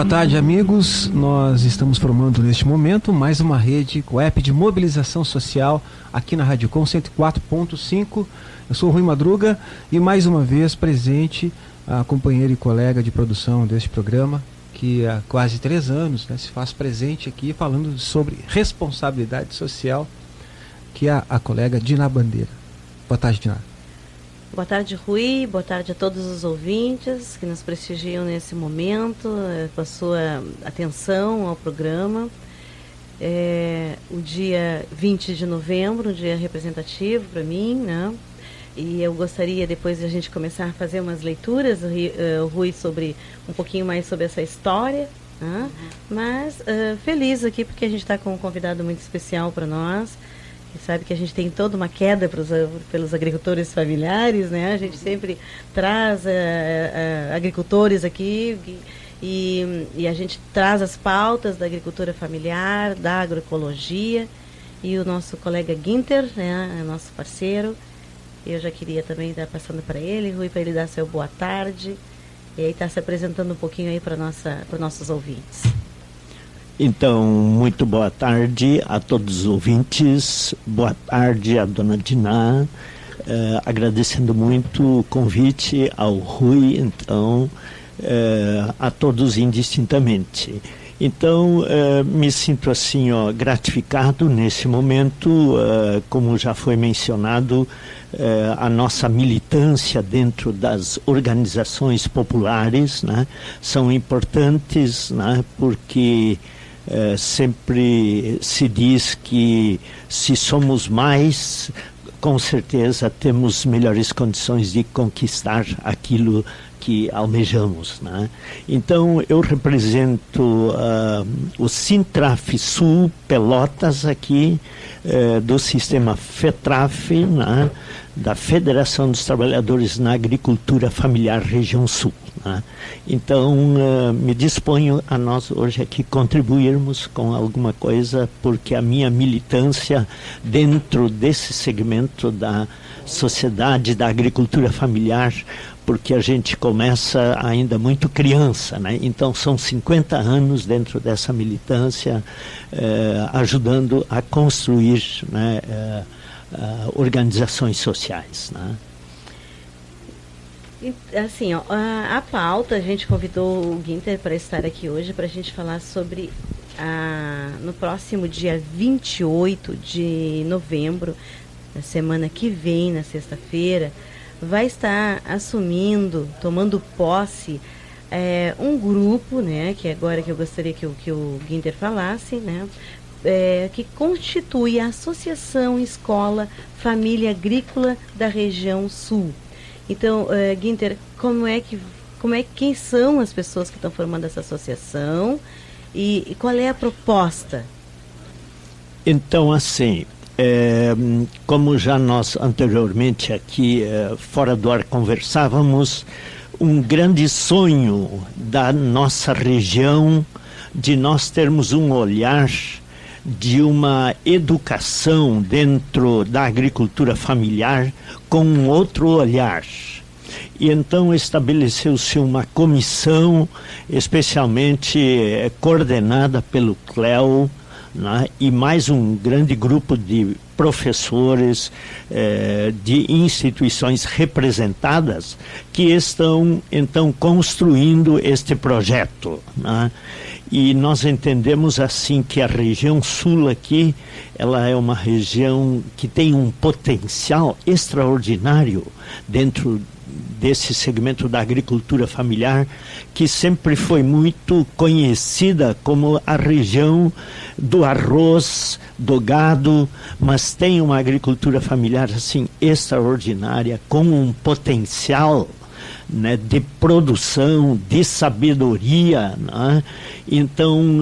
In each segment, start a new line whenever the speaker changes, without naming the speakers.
Boa tarde, amigos. Nós estamos formando neste momento mais uma rede web de mobilização social aqui na Rádio Com 104.5. Eu sou o Rui Madruga e mais uma vez presente a companheira e colega de produção deste programa, que há quase 3 anos, né, se faz presente aqui falando sobre responsabilidade social, que é a colega Diná Bandeira. Boa tarde, Diná.
Boa tarde, Rui. Boa tarde a todos os ouvintes que nos prestigiam nesse momento, com a sua atenção ao programa. O dia 20 de novembro, um dia representativo para mim, né? E eu gostaria, depois de a gente começar a fazer umas leituras, Rui, sobre um pouquinho mais sobre essa história, né? Mas feliz aqui porque a gente está com um convidado muito especial para nós. Sabe que a gente tem toda uma queda pelos agricultores familiares, né? A gente sempre traz agricultores aqui e a gente traz as pautas da agricultura familiar, da agroecologia, e o nosso colega Guinter, né, é nosso parceiro. Eu já queria também estar passando para ele, Rui, para ele dar seu boa tarde, e aí está se apresentando um pouquinho aí para os nossos ouvintes.
Então, muito boa tarde a todos os ouvintes, boa tarde a dona Diná, agradecendo muito o convite ao Rui, então, a todos indistintamente. Então, me sinto assim, gratificado nesse momento, como já foi mencionado, a nossa militância dentro das organizações populares, né, são importantes, né, porque sempre se diz que se somos mais, com certeza temos melhores condições de conquistar aquilo que almejamos, né? Então eu represento o Sintraf Sul Pelotas aqui, do sistema FETRAF, né? Da Federação dos Trabalhadores na Agricultura Familiar Região Sul, né? Então me disponho a nós hoje aqui contribuirmos com alguma coisa, porque a minha militância dentro desse segmento da sociedade da agricultura familiar, porque a gente começa ainda muito criança, né? Então são 50 anos dentro dessa militância, ajudando a construir, né, organizações sociais, né?
Assim, a pauta, a gente convidou o Guinter para estar aqui hoje para a gente falar sobre no próximo dia 28 de novembro, na semana que vem, na sexta-feira, vai estar tomando posse um grupo, né, que agora que eu gostaria que o Guinter falasse, né, que constitui a Associação Escola Família Agrícola da Região Sul. Então, Guinter, quem são as pessoas que estão formando essa associação e qual é a proposta?
Então, assim, como já nós anteriormente aqui fora do ar conversávamos, um grande sonho da nossa região de nós termos um olhar de uma educação dentro da agricultura familiar com um outro olhar. E então estabeleceu-se uma comissão especialmente coordenada pelo CLEO, né, e mais um grande grupo de professores de instituições representadas que estão então construindo este projeto, né? E nós entendemos assim que a região sul aqui, ela é uma região que tem um potencial extraordinário dentro desse segmento da agricultura familiar, que sempre foi muito conhecida como a região do arroz, do gado, mas tem uma agricultura familiar assim extraordinária, com um potencial, né, de produção, de sabedoria, né? Então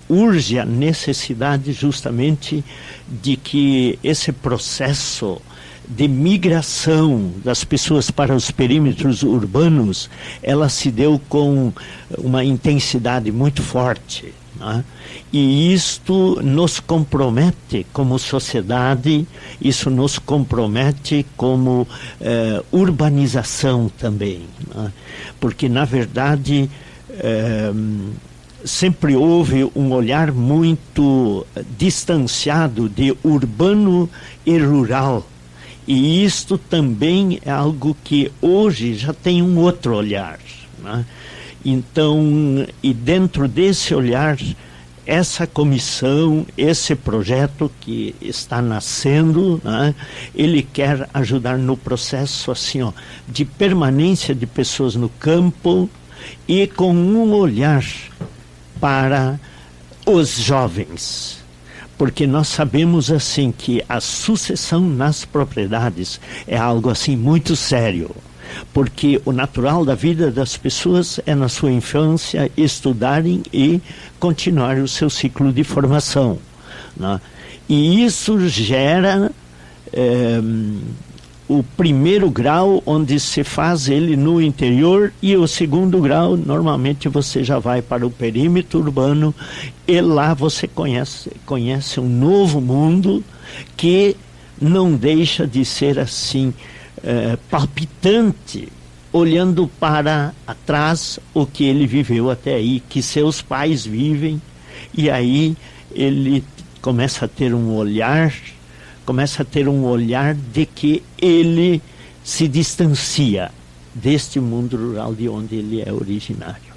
urge a necessidade justamente de que esse processo de migração das pessoas para os perímetros urbanos, ela se deu com uma intensidade muito forte, né? E isto nos compromete como sociedade, isso nos compromete como urbanização também, né? Porque na verdade sempre houve um olhar muito distanciado de urbano e rural. E isto também é algo que hoje já tem um outro olhar, né? Então, e dentro desse olhar, essa comissão, esse projeto que está nascendo, né, ele quer ajudar no processo assim, ó, de permanência de pessoas no campo e com um olhar para os jovens. Porque nós sabemos assim que a sucessão nas propriedades é algo assim muito sério. Porque o natural da vida das pessoas é na sua infância estudarem e continuar o seu ciclo de formação, né? E isso gera o primeiro grau, onde se faz ele no interior, e o segundo grau, normalmente você já vai para o perímetro urbano, e lá você conhece um novo mundo que não deixa de ser assim, palpitante, olhando para atrás o que ele viveu até aí, que seus pais vivem, e aí ele começa a ter um olhar de que ele se distancia deste mundo rural de onde ele é originário.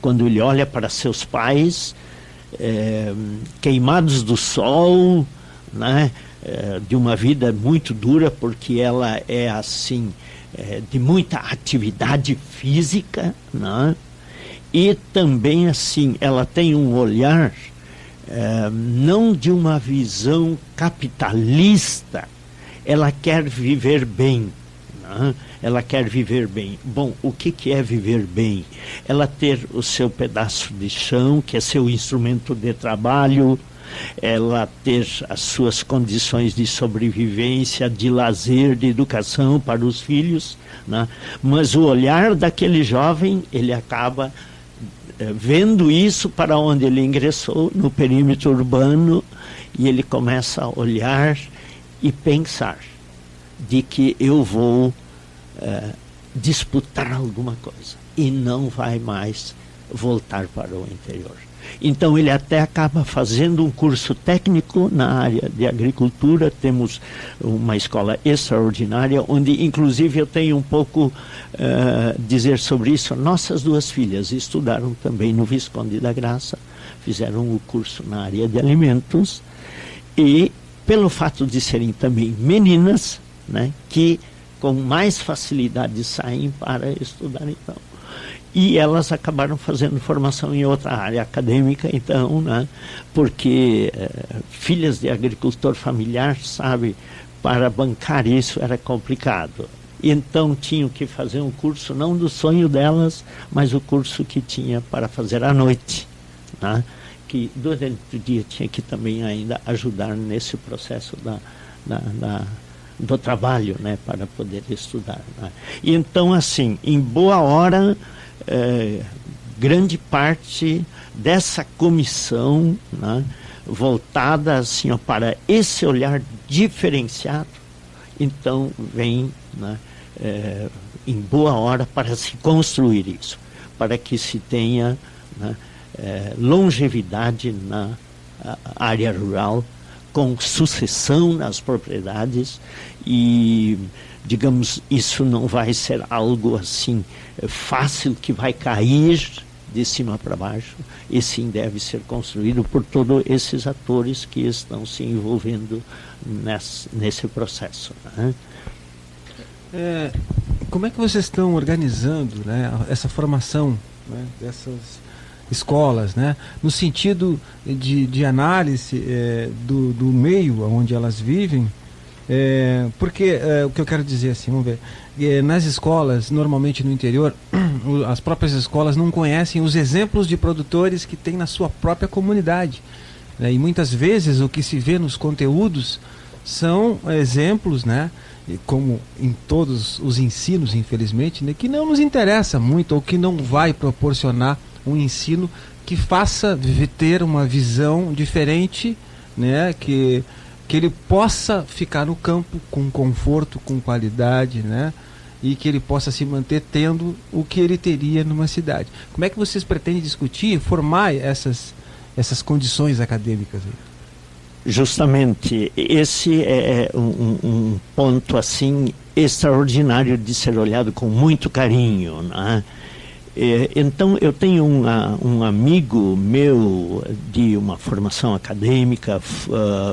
Quando ele olha para seus pais, queimados do sol, né, de uma vida muito dura, porque ela é assim, de muita atividade física, né, e também assim, ela tem um olhar não de uma visão capitalista, ela quer viver bem, né? Ela quer viver bem. Bom, o que é viver bem? Ela ter o seu pedaço de chão, que é seu instrumento de trabalho, ela ter as suas condições de sobrevivência, de lazer, de educação para os filhos, né? Mas o olhar daquele jovem, ele acaba vendo isso para onde ele ingressou, no perímetro urbano, e ele começa a olhar e pensar de que eu vou disputar alguma coisa, e não vai mais voltar para o interior. Então ele até acaba fazendo um curso técnico na área de agricultura. Temos uma escola extraordinária, onde inclusive eu tenho um pouco dizer sobre isso. Nossas duas filhas estudaram também no Visconde da Graça, fizeram o curso na área de alimentos, e pelo fato de serem também meninas, né, que com mais facilidade saem para estudar, então. E elas acabaram fazendo formação em outra área acadêmica, então, né, porque filhas de agricultor familiar, sabe, para bancar isso era complicado. Então tinham que fazer um curso, não do sonho delas, mas o curso que tinha para fazer à noite, né, que durante o dia tinha que também ainda ajudar nesse processo do trabalho, né, para poder estudar, né. E então, assim, em boa hora, grande parte dessa comissão, né, voltada assim, ó, para esse olhar diferenciado, então vem, né, em boa hora para se construir isso, para que se tenha, né, longevidade na área rural, com sucessão nas propriedades, e digamos, isso não vai ser algo assim fácil que vai cair de cima para baixo, e sim deve ser construído por todos esses atores que estão se envolvendo nesse processo, né?
Como é que vocês estão organizando, né, essa formação, né, dessas escolas, né, no sentido de análise do meio onde elas vivem? Porque o que eu quero dizer assim, vamos ver, nas escolas, normalmente no interior, as próprias escolas não conhecem os exemplos de produtores que tem na sua própria comunidade, né? E muitas vezes o que se vê nos conteúdos são exemplos, né, como em todos os ensinos, infelizmente, né, que não nos interessa muito, ou que não vai proporcionar um ensino que faça ter uma visão diferente, né, que ele possa ficar no campo com conforto, com qualidade, né, e que ele possa se manter tendo o que ele teria numa cidade. Como é que vocês pretendem discutir, formar essas condições acadêmicas aí?
Justamente, esse é um ponto assim extraordinário de ser olhado com muito carinho, né? Então, eu tenho um amigo meu de uma formação acadêmica,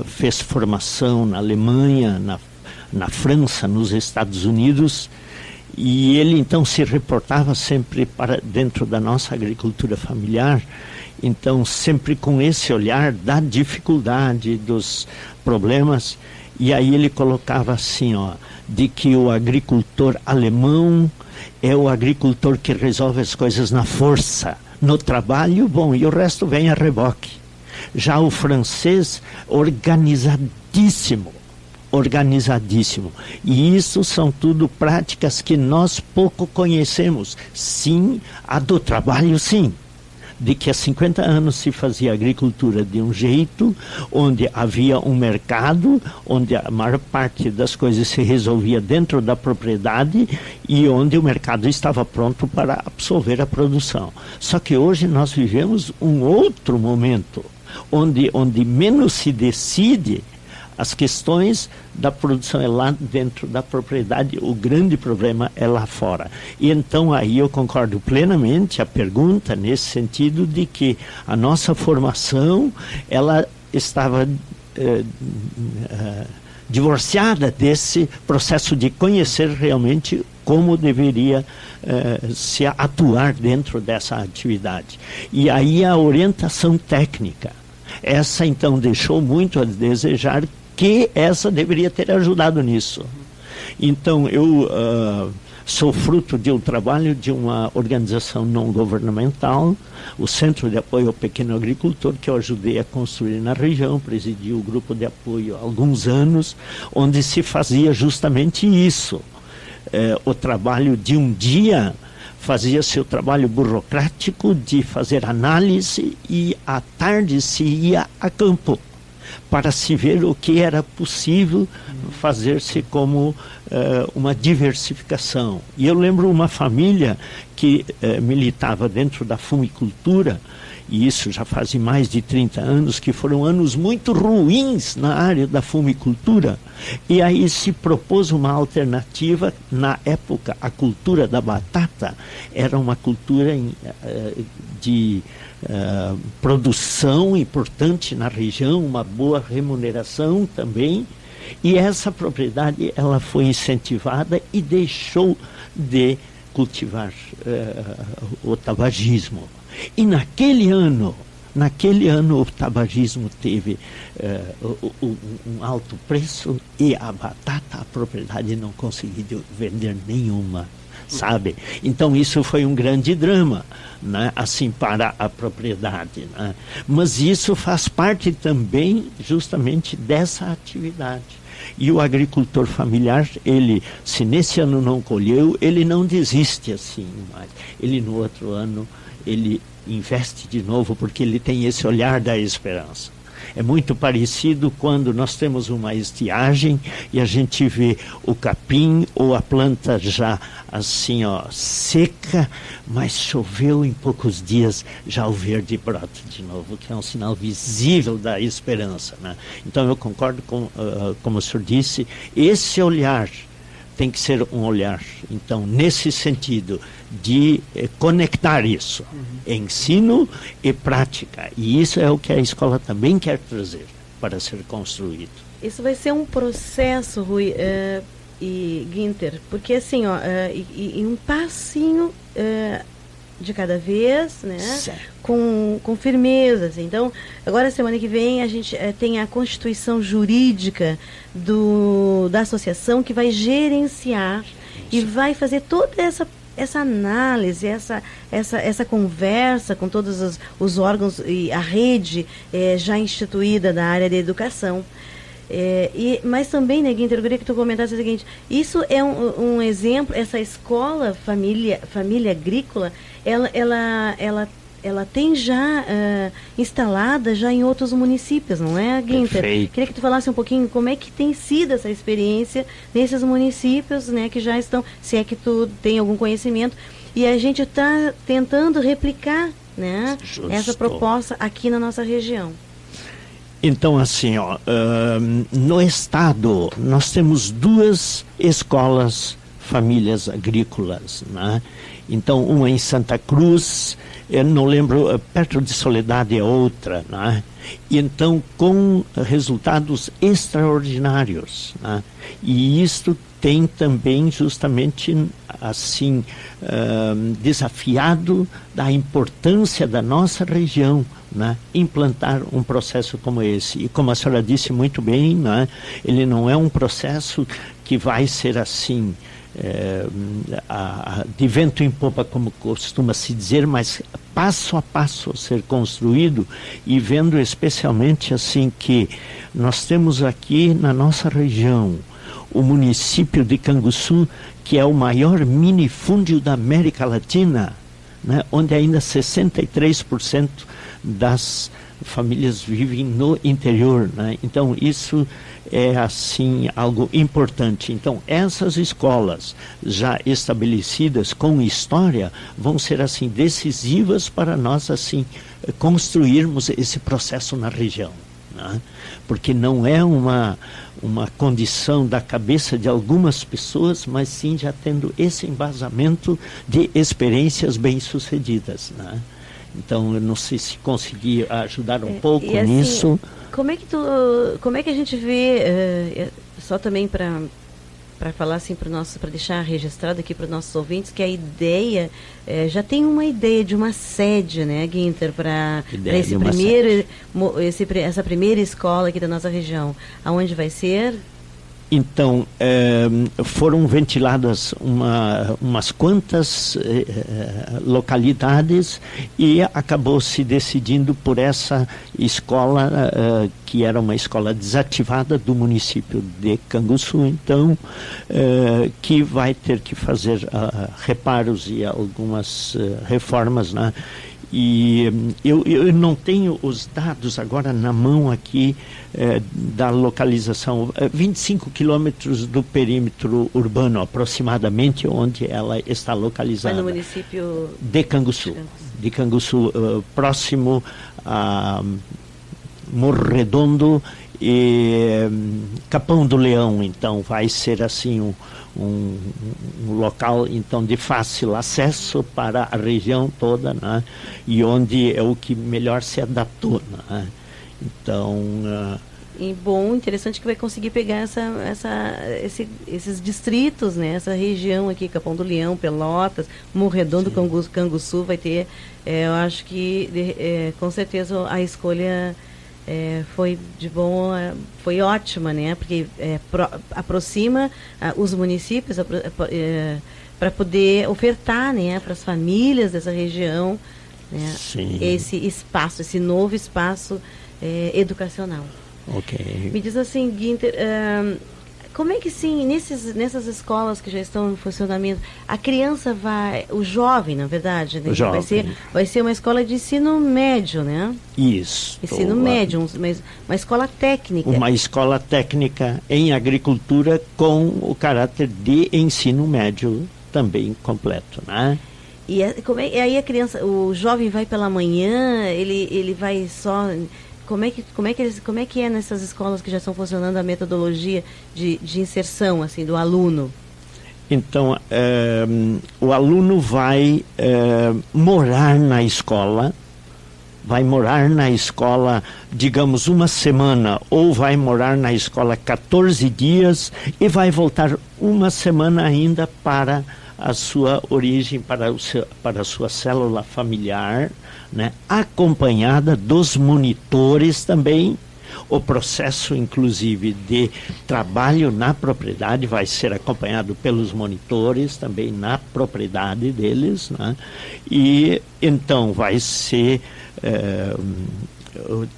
fez formação na Alemanha, na França, nos Estados Unidos, e ele então se reportava sempre para dentro da nossa agricultura familiar, então sempre com esse olhar da dificuldade, dos problemas, e aí ele colocava assim, de que o agricultor alemão é o agricultor que resolve as coisas na força, no trabalho, bom, e o resto vem a reboque. Já o francês, organizadíssimo. E isso são tudo práticas que nós pouco conhecemos. Sim, a do trabalho, sim. De que há 50 anos se fazia agricultura de um jeito, onde havia um mercado, onde a maior parte das coisas se resolvia dentro da propriedade e onde o mercado estava pronto para absorver a produção. Só que hoje nós vivemos um outro momento, onde menos se decide as questões da produção é lá dentro da propriedade, o grande problema é lá fora. E então aí eu concordo plenamente a pergunta nesse sentido de que a nossa formação, ela estava divorciada desse processo de conhecer realmente como deveria se atuar dentro dessa atividade. E aí a orientação técnica, essa então deixou muito a desejar, que essa deveria ter ajudado nisso. Então, eu sou fruto de um trabalho de uma organização não governamental, o Centro de Apoio ao Pequeno Agricultor, que eu ajudei a construir na região, presidi o grupo de apoio há alguns anos, onde se fazia justamente isso. O trabalho de um dia fazia-se o trabalho burocrático de fazer análise e à tarde se ia a campo para se ver o que era possível fazer-se como uma diversificação. E eu lembro uma família que militava dentro da fumicultura, e isso já faz mais de 30 anos, que foram anos muito ruins na área da fumicultura, e aí se propôs uma alternativa. Na época, a cultura da batata era uma cultura de produção importante na região, uma boa remuneração também, e essa propriedade ela foi incentivada e deixou de cultivar o tabagismo. E naquele ano o tabagismo teve um alto preço e a batata, a propriedade não conseguiu vender nenhuma, sabe? Então isso foi um grande drama, né? Assim, para a propriedade, né? Mas isso faz parte também justamente dessa atividade. E o agricultor familiar, ele, se nesse ano não colheu, ele não desiste assim, mas ele no outro ano ele investe de novo, porque ele tem esse olhar da esperança. É muito parecido quando nós temos uma estiagem e a gente vê o capim ou a planta já assim, seca, mas choveu em poucos dias, já o verde brota de novo, que é um sinal visível da esperança, né? Então eu concordo com, como o senhor disse, esse olhar tem que ser um olhar, então, nesse sentido de conectar isso, ensino e prática. E isso é o que a escola também quer trazer para ser construído.
Isso vai ser um processo, Rui e Guinter, porque assim, e um passinho de cada vez, né? Com firmeza. Assim. Então, agora semana que vem a gente tem a constituição jurídica da associação que vai gerenciar e vai fazer toda essa análise, essa conversa com todos os órgãos e a rede já instituída da área da educação. Mas também, né, Guinter, eu queria que tu comentasse o seguinte: isso é um exemplo, essa escola família agrícola, ela ela tem já instalada já em outros municípios, não é, Guinter?
Perfeito.
Queria que tu falasse um pouquinho como é que tem sido essa experiência nesses municípios, né, que já estão, se é que tu tem algum conhecimento, e a gente está tentando replicar, né, essa proposta aqui na nossa região.
Então, assim, no estado nós temos 2 escolas famílias agrícolas, né? Então, uma em Santa Cruz, eu não lembro, perto de Soledade é outra, né? E então, com resultados extraordinários, né? E isto tem também justamente, assim, desafiado da importância da nossa região, né? Implantar um processo como esse. E como a senhora disse muito bem, né? Ele não é um processo que vai ser assim, de vento em popa, como costuma se dizer, mas passo a passo a ser construído, e vendo especialmente assim que nós temos aqui na nossa região o município de Canguçu, que é o maior minifúndio da América Latina, né, onde ainda 63% das famílias vivem no interior, né? Então isso é assim algo importante. Então essas escolas já estabelecidas com história vão ser assim decisivas para nós assim construirmos esse processo na região, né? Porque não é uma condição da cabeça de algumas pessoas, mas sim já tendo esse embasamento de experiências bem-sucedidas, né? Então, eu não sei se consegui ajudar um pouco
assim,
nisso.
Como é que a gente vê, só também para falar assim para deixar registrado aqui para os nossos ouvintes, que a ideia, já tem uma ideia de uma sede, né, Guinter, para essa primeira escola aqui da nossa região. Aonde vai ser?
Então, foram ventiladas umas quantas localidades, e acabou se decidindo por essa escola, que era uma escola desativada do município de Canguçu, então, que vai ter que fazer reparos e algumas reformas, né? E eu não tenho os dados agora na mão aqui da localização, 25 quilômetros do perímetro urbano, aproximadamente, onde ela está localizada.
Mas no município
de Canguçu. De Canguçu, próximo a Morro Redondo e Capão do Leão. Então vai ser assim um local então de fácil acesso para a região toda, né? E onde é o que melhor se adaptou, né? Então
e bom, interessante que vai conseguir pegar esses distritos, né? Essa região aqui, Capão do Leão, Pelotas, Morro Redondo, Canguçu, vai ter, eu acho que com certeza a escolha foi de bom, foi ótima, né? Porque aproxima os municípios para poder ofertar, né, para as famílias dessa região, né, esse novo espaço educacional.
Ok.
Me diz assim, Guinter, como é que sim, nessas escolas que já estão em funcionamento, a criança o jovem, na verdade, né? Vai ser uma escola de ensino médio, né?
Isso.
Ensino médio, uma escola técnica.
Uma escola técnica em agricultura com o caráter de ensino médio também completo, né?
E aí a criança, o jovem vai pela manhã, ele vai só... Como é que é nessas escolas que já estão funcionando a metodologia de inserção assim, do aluno?
Então, o aluno vai morar na escola, digamos, uma semana, ou vai morar na escola 14 dias e vai voltar uma semana ainda para a sua origem, para a sua célula familiar, né, acompanhada dos monitores também. O processo, inclusive, de trabalho na propriedade vai ser acompanhado pelos monitores também na propriedade deles, né? E então vai ser...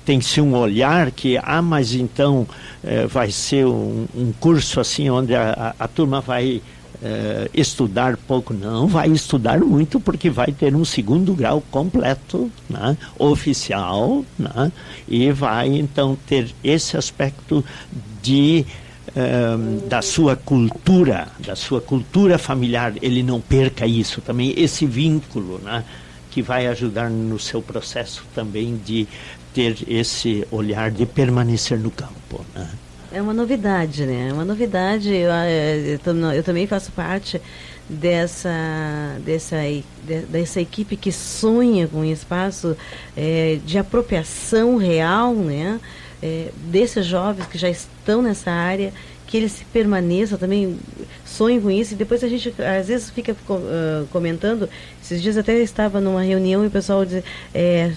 tem-se um olhar que, mas então vai ser um curso assim onde a turma vai estudar pouco, não, vai estudar muito, porque vai ter um segundo grau completo, né, oficial, né, e vai então ter esse aspecto da sua cultura familiar. Ele não perca isso também, esse vínculo, né, que vai ajudar no seu processo também de ter esse olhar de permanecer no campo, né.
É uma novidade, né? É uma novidade. Eu também faço parte dessa equipe que sonha com um espaço de apropriação real, né? Desses jovens que já estão nessa área, que eles se permaneçam, também sonhem com isso. E depois a gente, às vezes, fica comentando. Esses dias até estava numa reunião e o pessoal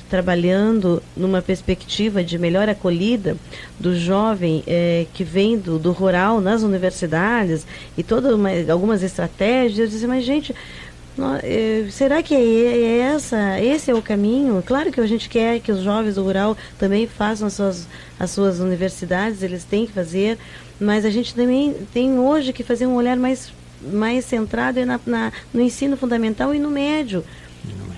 trabalhando numa perspectiva de melhor acolhida do jovem que vem do rural nas universidades e algumas estratégias. Eu disse, mas gente, será que esse é o caminho? Claro que a gente quer que os jovens do rural também façam as suas universidades, eles têm que fazer, mas a gente também tem hoje que fazer um olhar mais centrado no ensino fundamental e no médio.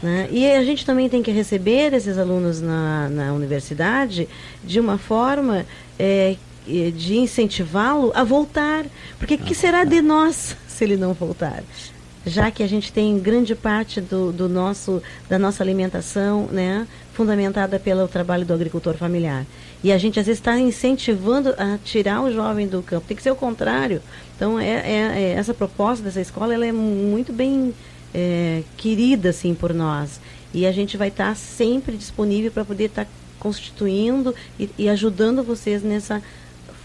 Né? E a gente também tem que receber esses alunos na universidade de uma forma de incentivá-lo a voltar. Porque o que será de nós se ele não voltar? Já que a gente tem grande parte da nossa alimentação, né, fundamentada pelo trabalho do agricultor familiar. E a gente, às vezes, está incentivando a tirar o jovem do campo. Tem que ser o contrário. Então, essa proposta dessa escola ela é muito bem querida, assim, por nós. E a gente vai estar sempre disponível para poder estar constituindo e ajudando vocês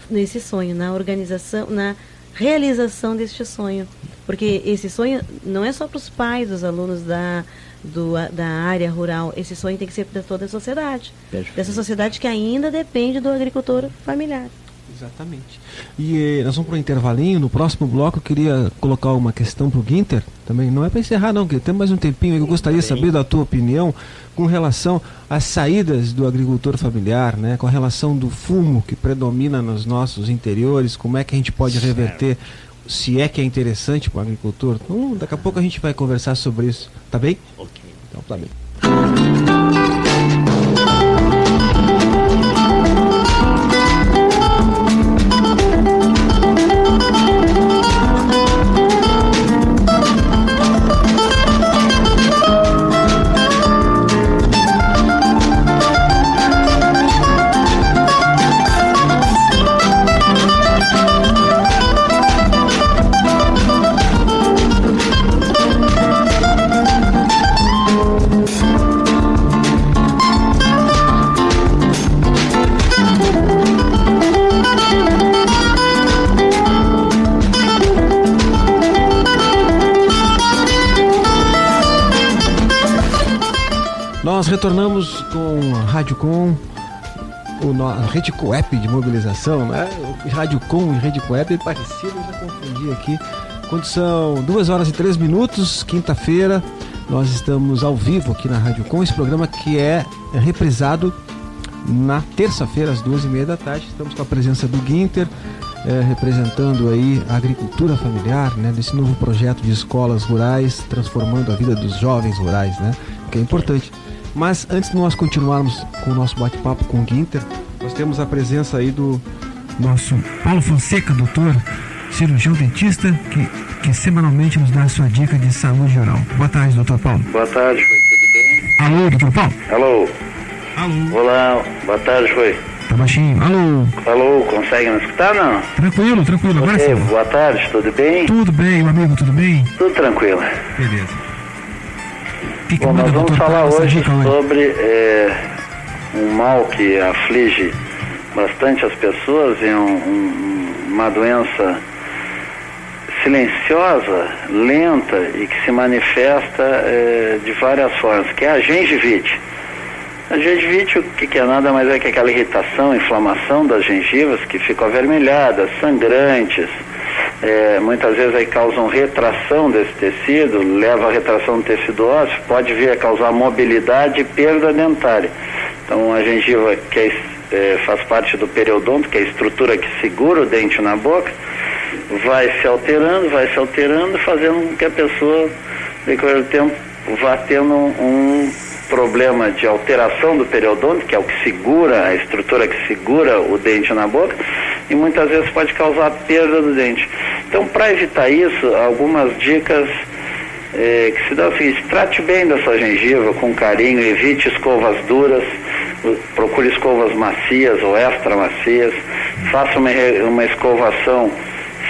nesse sonho, na organização, na realização deste sonho. Porque esse sonho não é só para os pais dos alunos da área rural, esse sonho tem que ser para toda a sociedade. Perfeito. Dessa sociedade que ainda depende do agricultor familiar.
Exatamente. E nós vamos para um intervalinho. No próximo bloco eu queria colocar uma questão para o Guinter, também não é para encerrar não, porque temos mais um tempinho. Eu gostaria de saber da tua opinião com relação às saídas do agricultor familiar, né? Com a relação do fumo que predomina nos nossos interiores, como é que a gente pode reverter, se é que é interessante para o agricultor. Então, daqui a pouco a gente vai conversar sobre isso, tá bem?
Ok.
Então, tá bem. Nós retornamos com a Rádio Com, a Rede Coep de mobilização, né? Rádio Com e Rede Coep é parecido, eu já confundi aqui. Quando são 2h03, quinta-feira, nós estamos ao vivo aqui na Rádio Com, esse programa que é reprisado na terça-feira às 2h30 da tarde. Estamos com a presença do Guinter, representando aí a agricultura familiar, né? Desse novo projeto de escolas rurais, transformando a vida dos jovens rurais, né? Que é importante. Mas antes de nós continuarmos com o nosso bate-papo com o Guinter, nós temos a presença aí do nosso Paulo Fonseca, doutor cirurgião dentista, que semanalmente nos dá a sua dica de saúde oral. Boa tarde, doutor Paulo.
Boa tarde, foi tudo bem?
Alô, doutor Paulo?
Alô.
Alô.
Olá, boa tarde, foi.
Tá baixinho. Alô.
Alô, consegue me escutar, não?
Tranquilo, agora sim.
Boa tarde, tudo bem?
Tudo bem, meu amigo, tudo bem?
Tudo tranquilo.
Beleza.
Bom, nós vamos falar hoje sobre um mal que aflige bastante as pessoas, é uma doença silenciosa, lenta e que se manifesta de várias formas, que é a gengivite. A gengivite, o que é nada mais é que aquela irritação, inflamação das gengivas que ficam avermelhadas, sangrantes, muitas vezes aí causam retração desse tecido, leva a retração do tecido ósseo, pode vir a causar mobilidade e perda dentária. Então a gengiva que faz parte do periodonto, que é a estrutura que segura o dente na boca, vai se alterando, fazendo com que a pessoa, no decorrer do tempo, vá tendo um problema de alteração do periodonto, que é o que segura, a estrutura que segura o dente na boca, e muitas vezes pode causar a perda do dente. Então, para evitar isso, algumas dicas que se dá o seguinte: trate bem da sua gengiva com carinho, evite escovas duras, procure escovas macias ou extra macias, faça uma escovação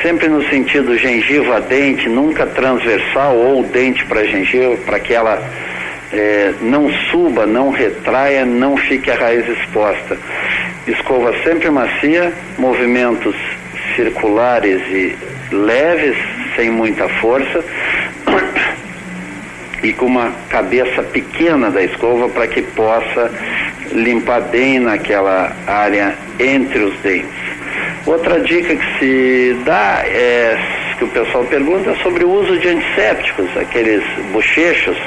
sempre no sentido gengiva-dente, nunca transversal ou dente para gengiva, para que ela não suba, não retraia, não fique a raiz exposta. Escova sempre macia, movimentos circulares e leves, sem muita força, e com uma cabeça pequena da escova para que possa limpar bem naquela área entre os dentes. Outra dica que se dá que o pessoal pergunta, é sobre o uso de antissépticos, aqueles bochechos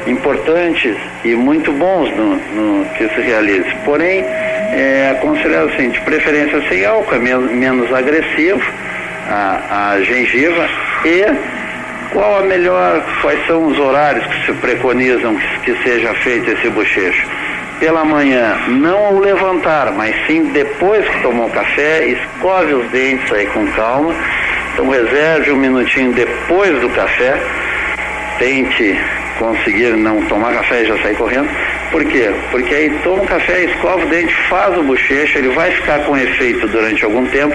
importantes e muito bons no que se realize. Porém, aconselhado assim, de preferência sem álcool, é menos agressivo a gengiva. E quais são os horários que se preconizam que seja feito esse bochecho? Pela manhã, não ao levantar, mas sim depois que tomou o café, escove os dentes aí com calma. Então reserve um minutinho depois do café, tente conseguir não tomar café e já sair correndo. Por quê? Porque aí toma o café, escova o dente, faz o bochecho, ele vai ficar com efeito durante algum tempo,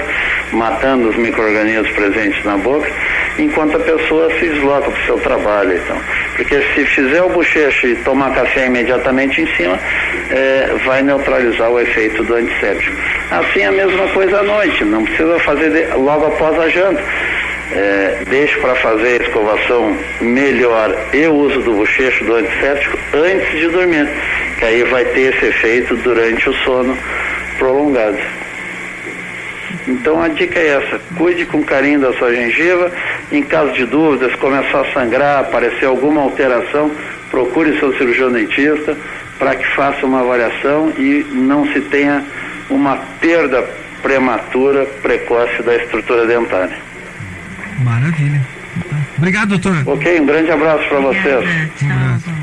matando os micro-organismos presentes na boca, enquanto a pessoa se desloca para o seu trabalho. Então. Porque se fizer o bochecho e tomar café imediatamente em cima, vai neutralizar o efeito do antisséptico. Assim, a mesma coisa à noite, não precisa fazer logo após a janta. Deixe para fazer a escovação melhor e o uso do bochecho do antisséptico antes de dormir, que aí vai ter esse efeito durante o sono prolongado. Então a dica é essa: cuide com carinho da sua gengiva. Em caso de dúvidas, começar a sangrar, aparecer alguma alteração, procure seu cirurgião dentista para que faça uma avaliação e não se tenha uma perda prematura, precoce da estrutura dentária.
Maravilha. Obrigado, doutor.
Ok, um grande abraço para vocês.
Tchau.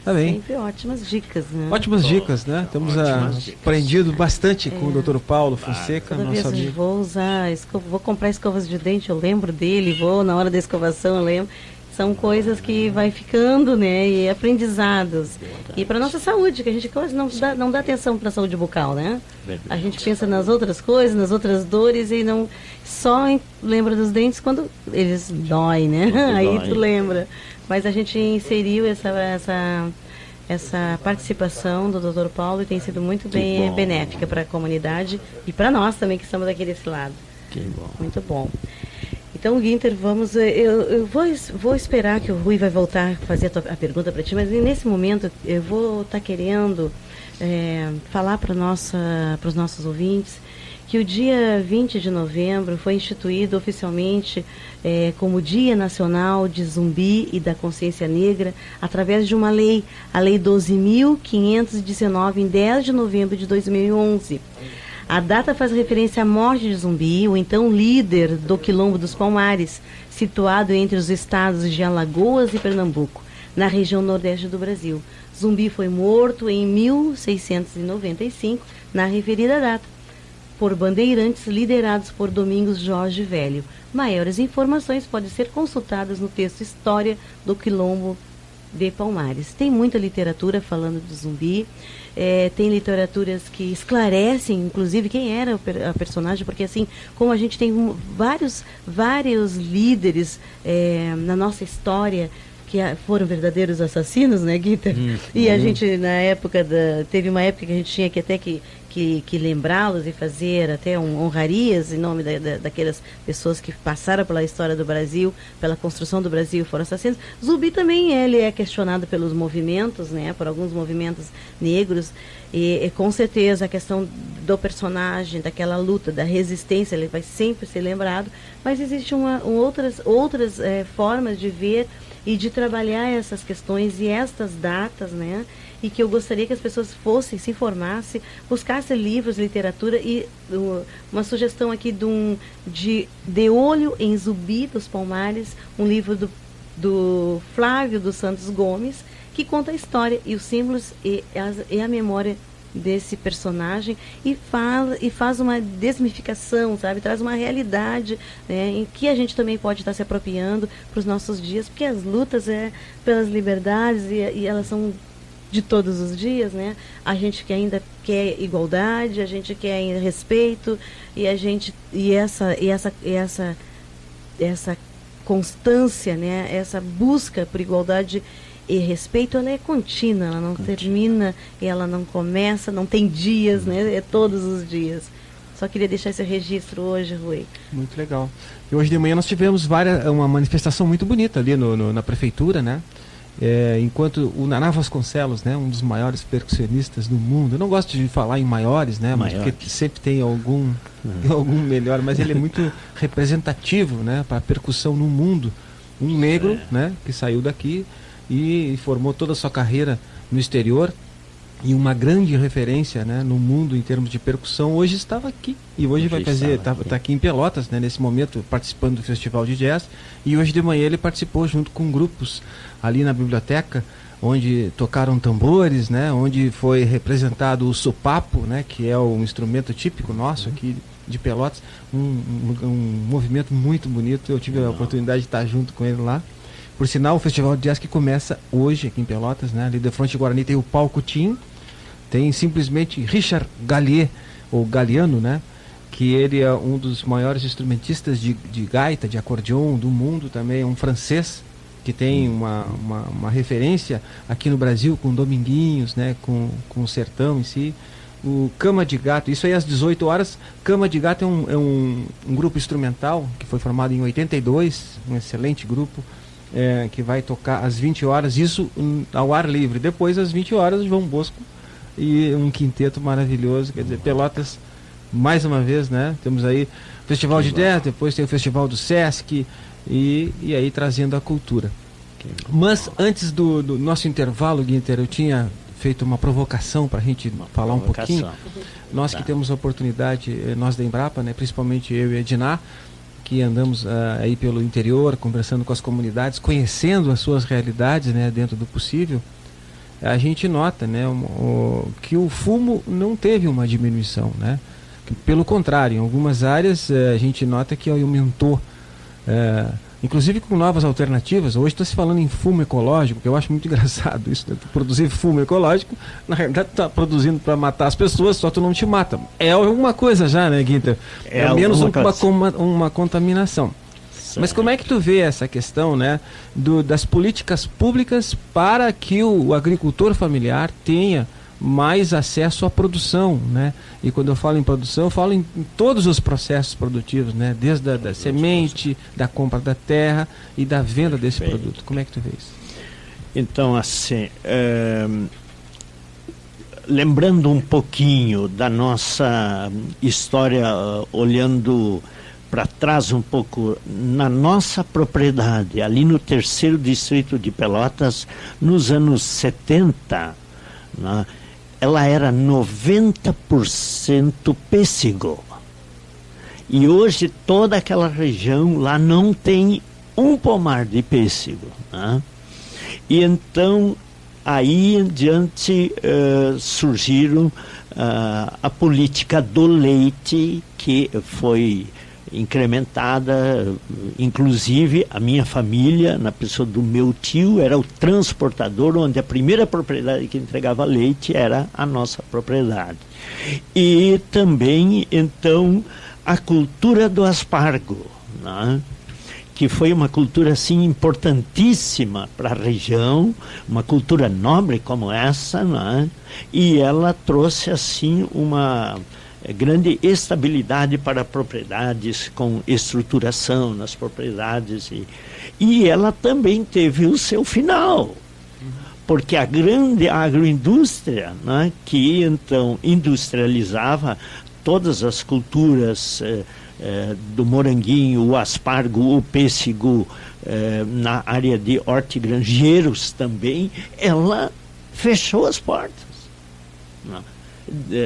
Tá bem.
Sempre ótimas dicas, né?
Ótimas dicas, né? Temos aprendido bastante com o Dr. Paulo Fonseca,
Toda
nosso
vez
amigo.
vou comprar escovas de dente, eu lembro dele, na hora da escovação eu lembro. São coisas que vai ficando, né? E aprendizados. E para nossa saúde, que a gente quase não dá atenção para a saúde bucal, né? A gente pensa nas outras coisas, nas outras dores e não só lembra dos dentes quando eles doem, né? Aí tu lembra. Mas a gente inseriu essa participação do Dr. Paulo e tem sido muito bem benéfica para a comunidade e para nós também que estamos aqui desse lado.
Que bom.
Muito bom. Então, Guinter, eu vou esperar que o Rui vai voltar a fazer a pergunta para ti, mas nesse momento eu vou estar querendo falar para os nossos ouvintes que o dia 20 de novembro foi instituído oficialmente como Dia Nacional de Zumbi e da Consciência Negra, através de uma lei, a Lei 12.519, em 10 de novembro de 2011. A data faz referência à morte de Zumbi, o então líder do Quilombo dos Palmares, situado entre os estados de Alagoas e Pernambuco, na região nordeste do Brasil. Zumbi foi morto em 1695, na referida data, por bandeirantes liderados por Domingos Jorge Velho. Maiores informações podem ser consultadas no texto História do Quilombo de Palmares. Tem muita literatura falando de Zumbi, tem literaturas que esclarecem, inclusive, quem era a personagem, porque assim, como a gente tem vários líderes na nossa história que foram verdadeiros assassinos, né, Guinter? E a gente, na época, teve uma época que a gente tinha que até que lembrá-los e fazer até honrarias em nome daquelas pessoas que passaram pela história do Brasil, pela construção do Brasil e foram assassinos. Zumbi também ele é questionado pelos movimentos, né, por alguns movimentos negros, e com certeza a questão do personagem, daquela luta, da resistência, ele vai sempre ser lembrado, mas existem outras formas de ver e de trabalhar essas questões e estas datas, né? e que eu gostaria que as pessoas fossem, se informassem, buscassem livros, literatura, e uma sugestão aqui de Olho em Zumbi dos Palmares, um livro do Flávio dos Santos Gomes, que conta a história e os símbolos e a memória desse personagem, e faz uma desmificação, sabe? Traz uma realidade, né, em que a gente também pode estar se apropriando para os nossos dias, porque as lutas pelas liberdades e elas são de todos os dias, né? A gente que ainda quer igualdade, a gente quer ainda respeito, e essa constância, né? Essa busca por igualdade e respeito, ela é contínua, ela não termina, ela não começa, não tem dias, né? É todos os dias. Só queria deixar esse registro hoje, Rui.
Muito legal. E hoje de manhã nós tivemos uma manifestação muito bonita ali na prefeitura, né? Enquanto o Naná Vasconcelos, né, um dos maiores percussionistas do mundo, eu não gosto de falar em maiores, né, mas porque sempre tem algum melhor, mas ele é muito representativo, né, para a percussão no mundo. Um negro, né, que saiu daqui e formou toda a sua carreira no exterior, e uma grande referência, né, no mundo em termos de percussão. Hoje estava aqui, e hoje vai fazer, está aqui em Pelotas, né, nesse momento, participando do Festival de Jazz, e hoje de manhã ele participou junto com grupos ali na biblioteca, onde tocaram tambores, né, onde foi representado o sopapo, né, que é um instrumento típico nosso aqui de Pelotas, um movimento muito bonito. Eu tive a oportunidade de estar junto com ele lá. Por sinal, o Festival de Jazz que começa hoje aqui em Pelotas, né? Ali de frente Guarani tem o Palco Tim, tem simplesmente Richard Gallier, ou Galiano, né? Que ele é um dos maiores instrumentistas de gaita, de acordeon do mundo, também é um francês, que tem uma referência aqui no Brasil com Dominguinhos, né? Com o sertão em si. O Cama de Gato, isso aí às 18 horas. Cama de Gato é um grupo instrumental que foi formado em 82, um excelente grupo. Que vai tocar às 20 horas, isso ao ar livre. Depois, às 20 horas, João Bosco e um quinteto maravilhoso. Quer dizer, Pelotas, mais uma vez, né? Temos aí o Festival de Jazz, depois tem o Festival do Sesc, e aí trazendo a cultura. Mas antes do nosso intervalo, Guinter, eu tinha feito uma provocação para a gente falar um pouquinho. Nós que temos a oportunidade, nós da Embrapa, né? Principalmente eu e a Ednar, que andamos aí pelo interior, conversando com as comunidades, conhecendo as suas realidades, né, dentro do possível, a gente nota, né, que o fumo não teve uma diminuição, né? Pelo contrário, em algumas áreas a gente nota que aumentou, inclusive com novas alternativas. Hoje está se falando em fumo ecológico, que eu acho muito engraçado isso, né? Produzir fumo ecológico, na realidade está produzindo para matar as pessoas, só tu não te mata. É alguma coisa já, né, Guinter? É menos uma contaminação. Certo. Mas como é que tu vê essa questão, né, das políticas públicas para que o agricultor familiar tenha mais acesso à produção, né? E quando eu falo em produção, eu falo em todos os processos produtivos, né? Desde a semente, da compra da terra e da venda desse produto. Como é que tu vê isso?
Então, assim, lembrando um pouquinho da nossa história, olhando para trás um pouco, na nossa propriedade, ali no 3º distrito de Pelotas, nos anos 70, né? Ela era 90% pêssego. E hoje toda aquela região lá não tem um pomar de pêssego, né? E então aí em diante surgiram a política do leite, que foi incrementada. Inclusive a minha família, na pessoa do meu tio, era o transportador, onde a primeira propriedade que entregava leite era a nossa propriedade. E também então a cultura do aspargo, né? Que foi uma cultura assim importantíssima para a região, uma cultura nobre como essa, né? E ela trouxe assim uma grande estabilidade para propriedades, com estruturação nas propriedades, e ela também teve o seu final, porque a grande agroindústria, né, que então industrializava todas as culturas do moranguinho, o aspargo, o pêssego, na área de hortigranjeiros também, ela fechou as portas.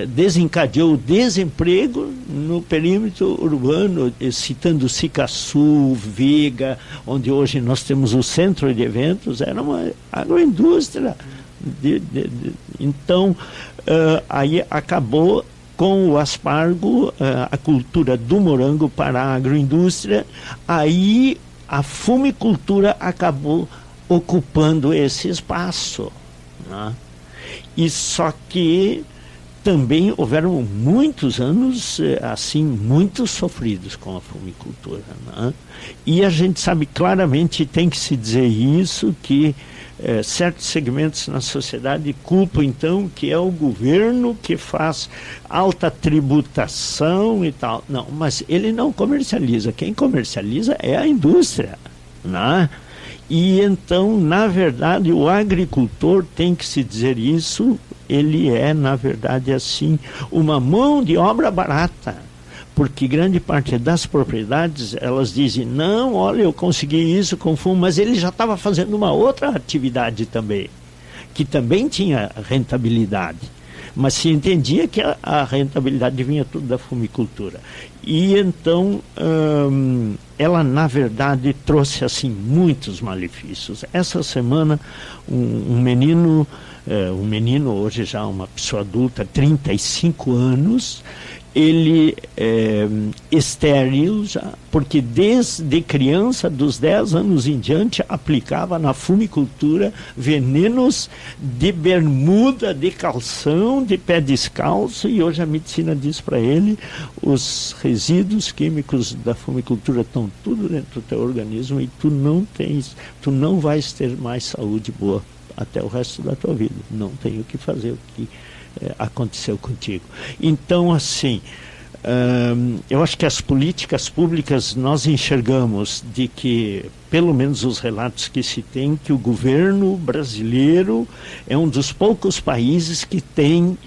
Desencadeou o desemprego no perímetro urbano, citando Sicaçu, Viga, onde hoje nós temos o centro de eventos, era uma agroindústria. Então, aí acabou com o aspargo, a cultura do morango para a agroindústria, aí a fumicultura acabou ocupando esse espaço, né? E só que também houveram muitos anos, assim, muito sofridos com a fumicultura, né? E a gente sabe claramente, tem que se dizer isso, que certos segmentos na sociedade culpam, então, que é o governo que faz alta tributação e tal. Não, mas ele não comercializa. Quem comercializa é a indústria, né? E então, na verdade, o agricultor, tem que se dizer isso, ele é, na verdade, assim, uma mão de obra barata, porque grande parte das propriedades, elas dizem, não, olha, eu consegui isso com fumo, mas ele já estava fazendo uma outra atividade também, que também tinha rentabilidade, mas se entendia que a rentabilidade vinha tudo da fumicultura. E então, ela, na verdade, trouxe, assim, muitos malefícios. Essa semana, um menino, hoje já uma pessoa adulta, 35 anos, ele estéril já, porque desde criança, dos 10 anos em diante, aplicava na fumicultura venenos de bermuda, de calção, de pé descalço, e hoje a medicina diz para ele, os resíduos químicos da fumicultura estão tudo dentro do teu organismo e tu não vais ter mais saúde boa até o resto da tua vida. Não tem o que fazer, o que aconteceu contigo. Então, assim, eu acho que as políticas públicas, nós enxergamos de que, pelo menos os relatos que se tem, que o governo brasileiro é um dos poucos países que tem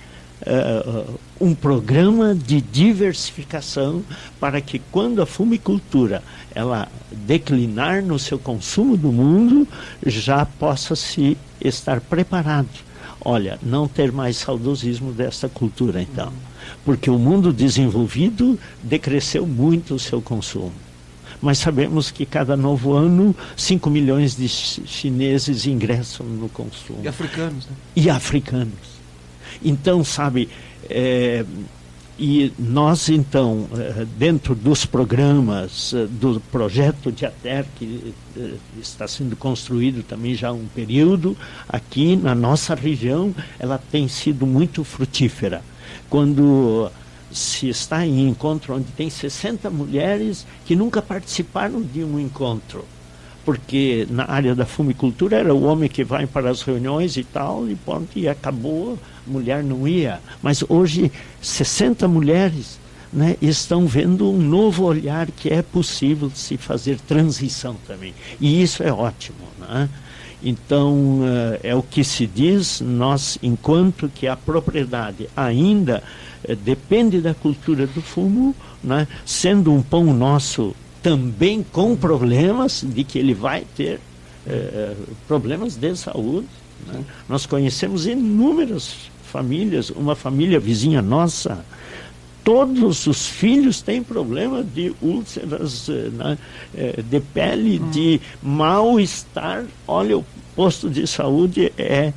um programa de diversificação para que, quando a fumicultura ela declinar no seu consumo do mundo, já possa se estar preparado. Olha, não ter mais saudosismo dessa cultura, então. Porque o mundo desenvolvido decresceu muito o seu consumo. Mas sabemos que cada novo ano, 5 milhões de chineses ingressam no consumo.
E africanos, né?
E africanos. Então, sabe, e nós, então, dentro dos programas do projeto de ATER, que está sendo construído também já há um período, aqui na nossa região, ela tem sido muito frutífera. Quando se está em encontro onde tem 60 mulheres que nunca participaram de um encontro, porque na área da fumicultura era o homem que vai para as reuniões e tal, e ponto, e acabou, a mulher não ia. Mas hoje, 60 mulheres, né, estão vendo um novo olhar, que é possível se fazer transição também. E isso é ótimo, né? Então, é o que se diz, nós, enquanto que a propriedade ainda depende da cultura do fumo, né, sendo um pão nosso também com problemas, de que ele vai ter problemas de saúde, né? Nós conhecemos inúmeras famílias, uma família vizinha nossa, todos os filhos têm problema de úlceras, né, de pele, de mal-estar. Olha, o posto de saúde é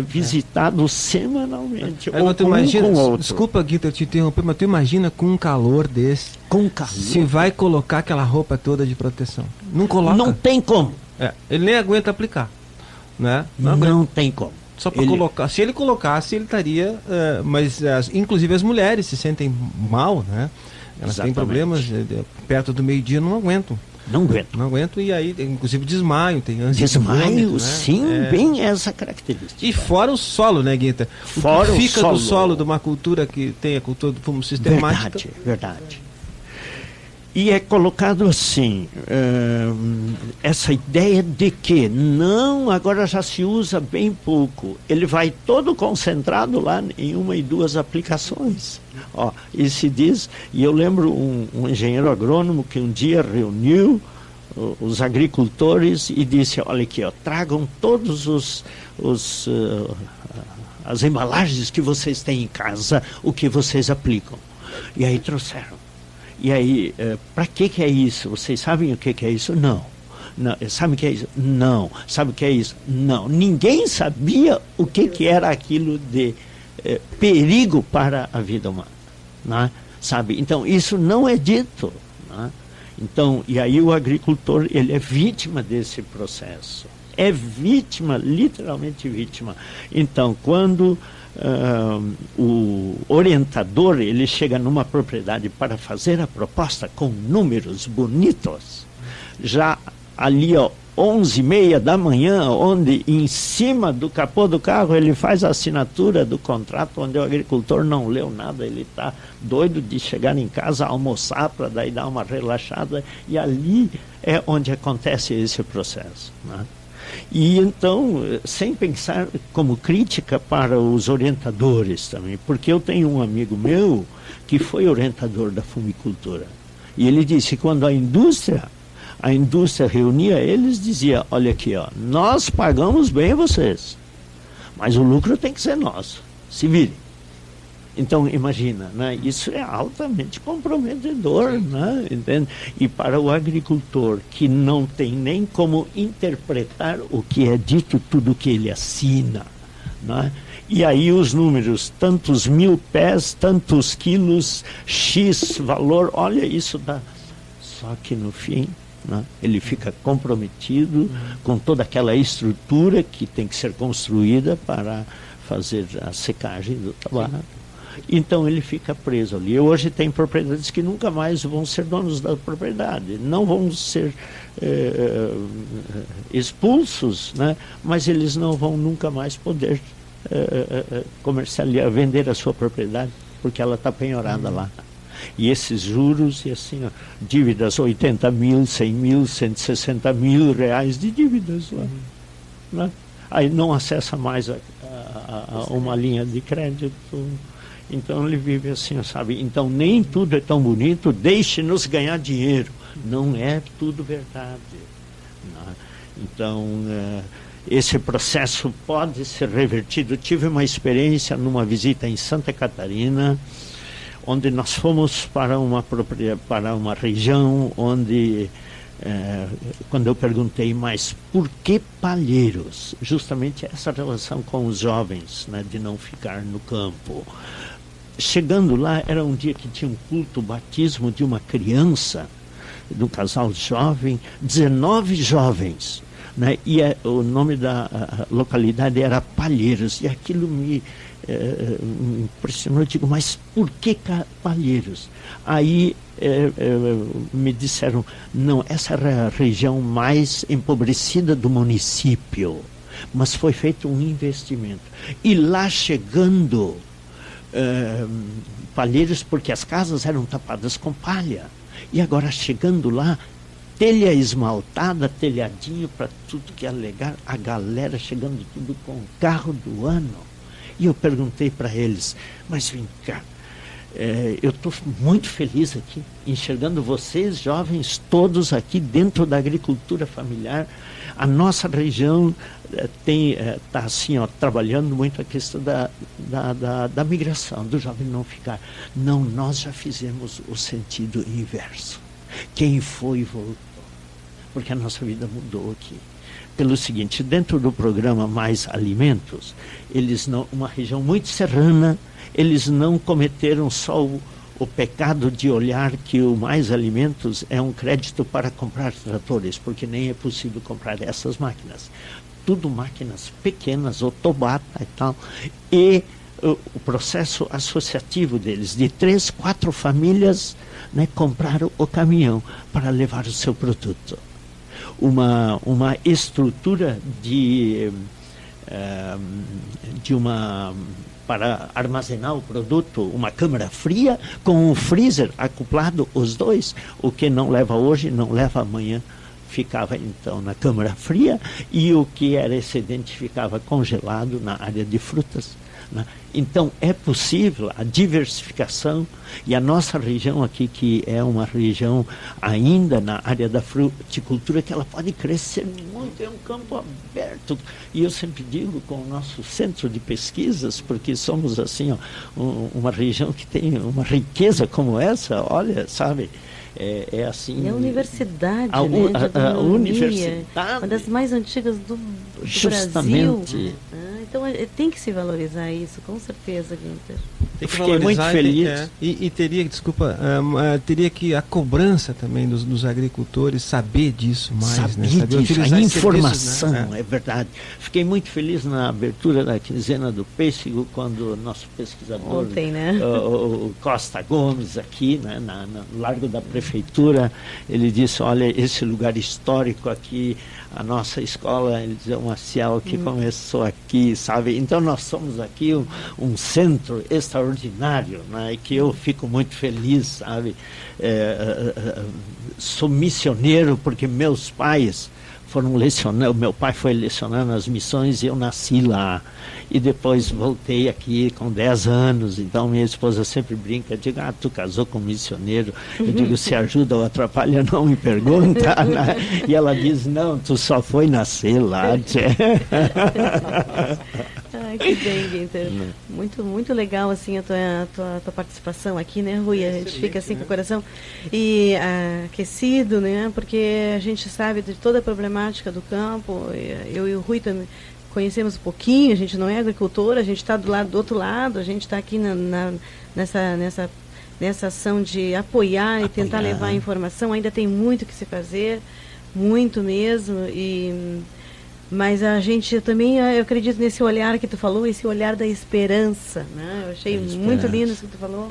visitado semanalmente.
Aí, tu imagina, desculpa, Guita, te interromper, mas tu imagina com um calor desse.
Com calor.
Se vai colocar aquela roupa toda de proteção. Não coloca.
Não tem como.
Ele nem aguenta aplicar, né?
Não tem como.
Só para colocar. Se ele colocasse, ele estaria. Mas inclusive as mulheres se sentem mal, né? Elas têm problemas perto do meio-dia, não aguentam. Não aguento, e aí, inclusive, desmaio, tem ânsia de vômito, né?
Sim, bem essa característica.
E fora o solo, né, Guita?
Fora
o que fica
o solo.
do solo de uma cultura que tem a cultura do fumo sistemática.
Verdade. E é colocado assim, essa ideia de que não, agora já se usa bem pouco. Ele vai todo concentrado lá em 1 e 2 aplicações. E se diz, e eu lembro um engenheiro agrônomo que um dia reuniu os agricultores e disse, olha aqui, ó, tragam todos as embalagens que vocês têm em casa, o que vocês aplicam. E aí trouxeram. E aí, para que é isso? Vocês sabem o que é isso? Não. Sabe o que é isso? Não. Sabe o que é isso? Não. Ninguém sabia o que era aquilo de perigo para a vida humana. Né? Sabe? Então, isso não é dito. Né? Então, e aí o agricultor, ele é vítima desse processo. É vítima, literalmente vítima. Então, quando o orientador, ele chega numa propriedade para fazer a proposta com números bonitos, já ali, ó, 11h30 da manhã, onde em cima do capô do carro ele faz a assinatura do contrato, onde o agricultor não leu nada, ele está doido de chegar em casa, almoçar, para daí dar uma relaxada, e ali é onde acontece esse processo, né? E então, sem pensar como crítica para os orientadores também, porque eu tenho um amigo meu que foi orientador da fumicultura, e ele disse que quando a indústria reunia eles, dizia, olha aqui, ó, nós pagamos bem vocês, mas o lucro tem que ser nosso, se virem. Então, imagina, né? Isso é altamente comprometedor, né? Entende? E para o agricultor, que não tem nem como interpretar o que é dito, tudo que ele assina, né? E aí os números, tantos 1000 pés, tantos quilos, X valor, olha, isso dá. Só que no fim, né, ele fica comprometido com toda aquela estrutura que tem que ser construída para fazer a secagem do tabaco. Então ele fica preso ali. Hoje tem propriedades que nunca mais vão ser donos da propriedade, não vão ser expulsos, né? Mas eles não vão nunca mais poder comercializar, vender a sua propriedade, porque ela está penhorada lá. E esses juros, e assim, ó, dívidas, 80 mil, 100 mil, 160 mil reais de dívidas lá, né? Aí não acessa mais uma linha de crédito. Então ele vive assim, sabe? Então nem tudo é tão bonito, deixe-nos ganhar dinheiro. Não é tudo verdade. Né? Então, esse processo pode ser revertido. Eu tive uma experiência numa visita em Santa Catarina, onde nós fomos para uma região onde, quando eu perguntei, mas por que palheiros? Justamente essa relação com os jovens, né, de não ficar no campo. Chegando lá, era um dia que tinha um culto, batismo de uma criança, de um casal jovem, 19 jovens, né? E o nome da localidade era Palheiros, e aquilo me impressionou. Eu digo, mas por que Palheiros? Aí me disseram, não, essa era a região mais empobrecida do município, mas foi feito um investimento. E lá chegando, palheiros, porque as casas eram tapadas com palha, e agora chegando lá, telha esmaltada, telhadinho para tudo que é legal, a galera chegando tudo com o carro do ano. E eu perguntei para eles, mas vem cá, eu estou muito feliz aqui, enxergando vocês, jovens, todos aqui dentro da agricultura familiar. A nossa região está assim, ó, trabalhando muito a questão da migração, do jovem não ficar. Não, nós já fizemos o sentido inverso. Quem foi, voltou. Porque a nossa vida mudou aqui. Pelo seguinte, dentro do programa Mais Alimentos, eles não, uma região muito serrana, eles não cometeram só o pecado de olhar que o Mais Alimentos é um crédito para comprar tratores, porque nem é possível comprar essas máquinas. Tudo máquinas pequenas, otobata e tal. E o processo associativo deles, de 3, 4 famílias, né, compraram o caminhão para levar o seu produto. Uma estrutura para armazenar o produto, uma câmara fria com um freezer acoplado, os dois, o que não leva hoje, não leva amanhã, ficava então na câmara fria, e o que era excedente ficava congelado na área de frutas, né? Então, é possível a diversificação, e a nossa região aqui, que é uma região ainda na área da fruticultura, que ela pode crescer muito, é um campo aberto. E eu sempre digo com o nosso centro de pesquisas, porque somos assim, ó, uma região que tem uma riqueza como essa, olha, sabe, é assim...
É a universidade,
a
universidade,
uma
das mais antigas do
justamente.
Brasil. Então tem que se valorizar isso, com certeza, Guinter.
Tem que
Fiquei muito feliz.
E teria, desculpa, teria que a cobrança também dos agricultores saber disso mais, né? Saber
utilizar a informação,
né?
É verdade. Fiquei muito feliz na abertura da quinzena do pêssego, quando o nosso pesquisador,
ontem, né?
o Costa Gomes, aqui, né, no Largo da Prefeitura, ele disse, olha, esse lugar histórico aqui, a nossa escola, ele dizia, Maciel, que começou aqui, sabe? Então nós somos aqui um centro extraordinário, né? E que eu fico muito feliz, sabe? Sou missioneiro porque meus pais foram lecionando, meu pai foi lecionando as missões e eu nasci lá. E depois voltei aqui com 10 anos, então minha esposa sempre brinca, digo, tu casou com um missioneiro, eu digo, se ajuda ou atrapalha, não me pergunta, né? E ela diz, não, tu só foi nascer lá, tchê.
Ai, que bem, Guinter. Muito, muito legal, assim, a tua participação aqui, né, Rui? A gente fica assim, né, com o coração e aquecido, né, porque a gente sabe de toda a problemática do campo. Eu e o Rui também conhecemos um pouquinho, a gente não é agricultor, a gente está do outro lado, a gente está aqui nessa ação de apoiar e tentar levar a informação. Ainda tem muito que se fazer, muito mesmo, mas a gente também, eu acredito nesse olhar que tu falou, esse olhar da esperança, né? Eu achei muito lindo isso que tu falou.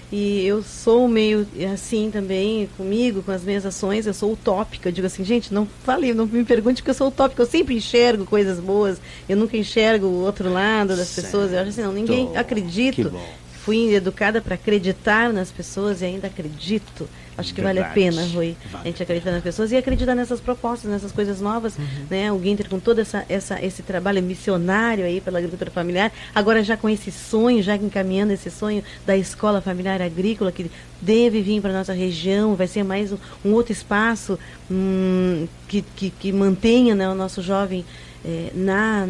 E eu sou meio assim também, comigo, com as minhas ações, eu sou utópica. Eu digo assim, gente, não me pergunte porque eu sou utópica. Eu sempre enxergo coisas boas, eu nunca enxergo o outro lado das pessoas. Eu acho assim, não, ninguém acredita. Fui educada para acreditar nas pessoas e ainda acredito. Acho que vale a pena, Rui, a gente acreditar nas pessoas e acreditar nessas propostas, nessas coisas novas, né? O Guinter com todo esse trabalho missionário aí pela agricultura familiar, agora já com esse sonho, já encaminhando esse sonho da escola familiar agrícola, que deve vir para a nossa região, vai ser mais um outro espaço que mantenha, né, o nosso jovem na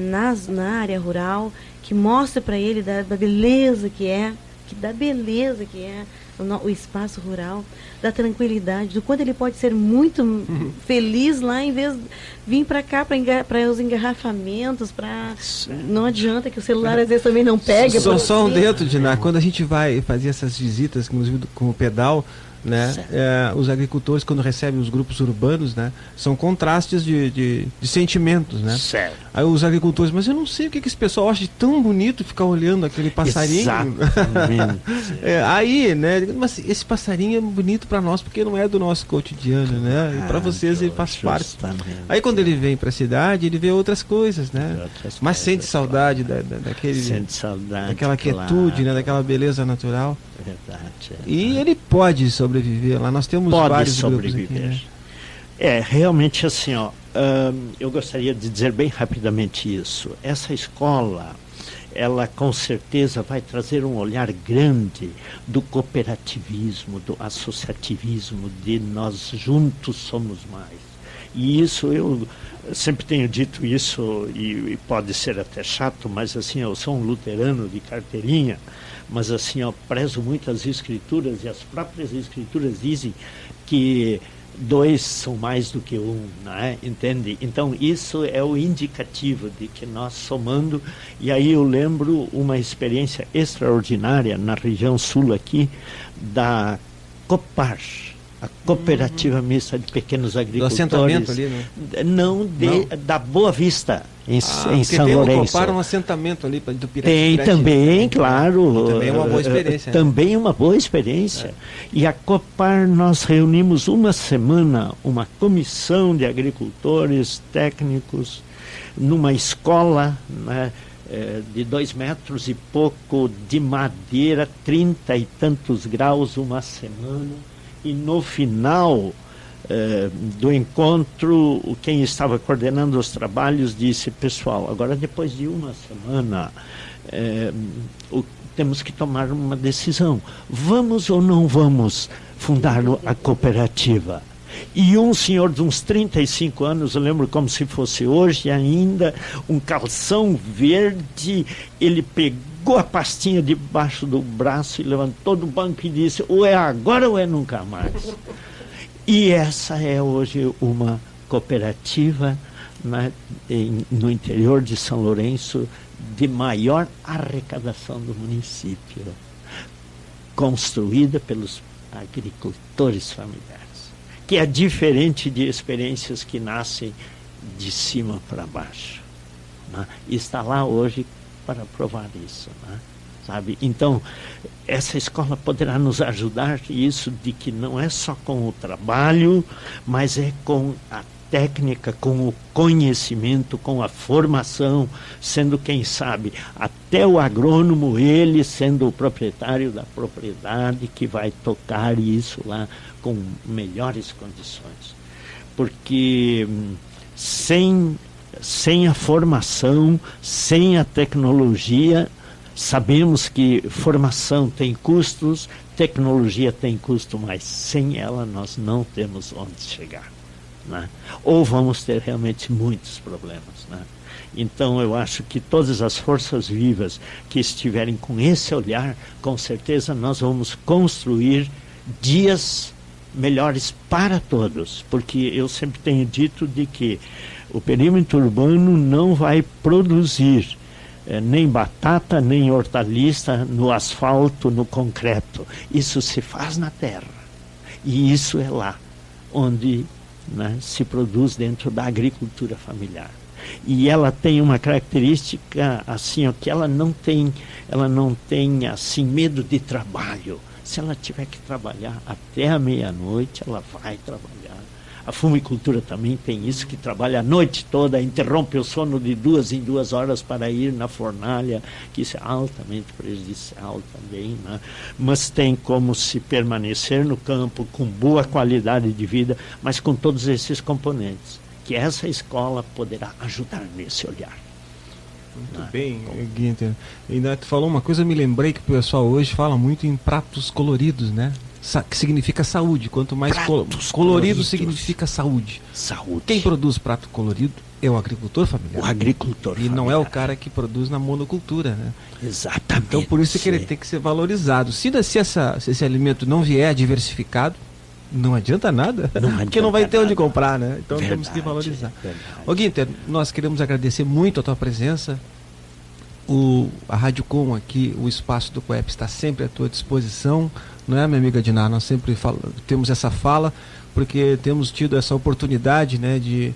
área rural, que mostre para ele da beleza que é, o espaço rural, da tranquilidade, do quanto ele pode ser muito feliz lá, em vez de vir para cá para os engarrafamentos, não adianta que o celular às vezes também não pega.
Só um dentro, Diná, quando a gente vai fazer essas visitas, inclusive com o pedal, né, os agricultores, quando recebem os grupos urbanos, né, são contrastes de sentimentos, né?
Certo.
Aí os agricultores, mas eu não sei o que esse pessoal acha de tão bonito ficar olhando aquele passarinho.
Exatamente.
Aí, né, mas esse passarinho é bonito para nós porque não é do nosso cotidiano, né? E para vocês ele faz parte. Aí quando ele vem para a cidade, ele vê outras coisas, né? Mas sente saudade daquela quietude, né, daquela beleza natural.
Verdade.
E ele pode sobreviver lá. Nós temos vários grupos aqui, né?
Realmente assim, ó, eu gostaria de dizer bem rapidamente isso. Essa escola, ela com certeza vai trazer um olhar grande do cooperativismo, do associativismo, de nós juntos somos mais. E isso, eu sempre tenho dito isso, e pode ser até chato, mas assim, eu sou um luterano de carteirinha, mas assim, eu prezo muito as escrituras, e as próprias escrituras dizem que 2 são mais do que 1, né? Entende? Então isso é o indicativo de que nós somando, e aí eu lembro uma experiência extraordinária na região sul aqui, da Copar, a Cooperativa Mista de Pequenos Agricultores.
Do assentamento ali, né?
Não, da Boa Vista, em São Lourenço.
Copar um assentamento ali do Pirati.
Tem também, claro.
Também é uma boa experiência.
Também uma boa experiência. E a Copar, nós reunimos uma semana uma comissão de agricultores técnicos numa escola, né, de 2 metros e pouco de madeira, 30 e tantos graus, uma semana. E no final do encontro, quem estava coordenando os trabalhos disse, pessoal, agora depois de uma semana, temos que tomar uma decisão. Vamos ou não vamos fundar a cooperativa? E um senhor de uns 35 anos, eu lembro como se fosse hoje ainda, um calção verde, ele pegou a pastinha debaixo do braço e levantou do banco e disse: ou é agora ou é nunca mais. E essa é hoje uma cooperativa no interior de São Lourenço de maior arrecadação do município, construída pelos agricultores familiares, que é diferente de experiências que nascem de cima para baixo, né? E está lá hoje para provar isso, né? Sabe? Então, essa escola poderá nos ajudar isso de que não é só com o trabalho, mas é com a técnica, com o conhecimento, com a formação, sendo, quem sabe, até o agrônomo, ele sendo o proprietário da propriedade, que vai tocar isso lá com melhores condições. Porque sem a formação, sem a tecnologia, sabemos que formação tem custos, tecnologia tem custo, mas sem ela nós não temos onde chegar, né? Ou vamos ter realmente muitos problemas, né? Então eu acho que todas as forças vivas que estiverem com esse olhar, com certeza nós vamos construir dias melhores para todos, porque eu sempre tenho dito de que o perímetro urbano não vai produzir nem batata, nem hortaliça no asfalto, no concreto. Isso se faz na terra. E isso é lá onde, né, se produz dentro da agricultura familiar. E ela tem uma característica assim, ó, que ela não tem assim medo de trabalho. Se ela tiver que trabalhar até a meia-noite, ela vai trabalhar. A fumicultura também tem isso, que trabalha a noite toda, interrompe o sono de 2 em 2 horas para ir na fornalha, que isso é altamente prejudicial também, né? Mas tem como se permanecer no campo com boa qualidade de vida, mas com todos esses componentes, que essa escola poderá ajudar nesse olhar.
Muito bem, Guinter. Ainda tu falou uma coisa, eu me lembrei que o pessoal hoje fala muito em pratos coloridos, né? Que significa saúde. Quanto mais colorido significa saúde.
Saúde.
Quem produz prato colorido é o agricultor familiar.
O agricultor familiar.
E não é o cara que produz na monocultura, né?
Exatamente.
Então por isso que ele tem que ser valorizado. Se esse alimento não vier diversificado, não adianta nada, porque não vai ter onde comprar, né? Então temos que valorizar. Ô Guinter, nós queremos agradecer muito a tua presença. A Rádio Com aqui, o espaço do COEP está sempre à tua disposição, não é, minha amiga Diná? Nós sempre temos essa fala, porque temos tido essa oportunidade, né, de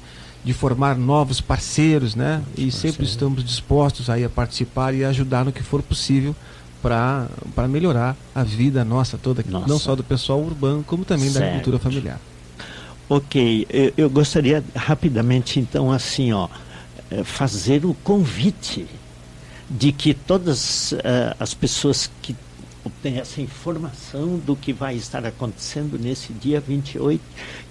formar novos parceiros, né? E sempre estamos dispostos aí a participar e ajudar no que for possível para melhorar a vida nossa toda, não só do pessoal urbano, como também da agricultura familiar.
Ok, eu gostaria rapidamente, então, assim, ó, fazer o convite de que todas as pessoas que obtêm essa informação do que vai estar acontecendo nesse dia 28,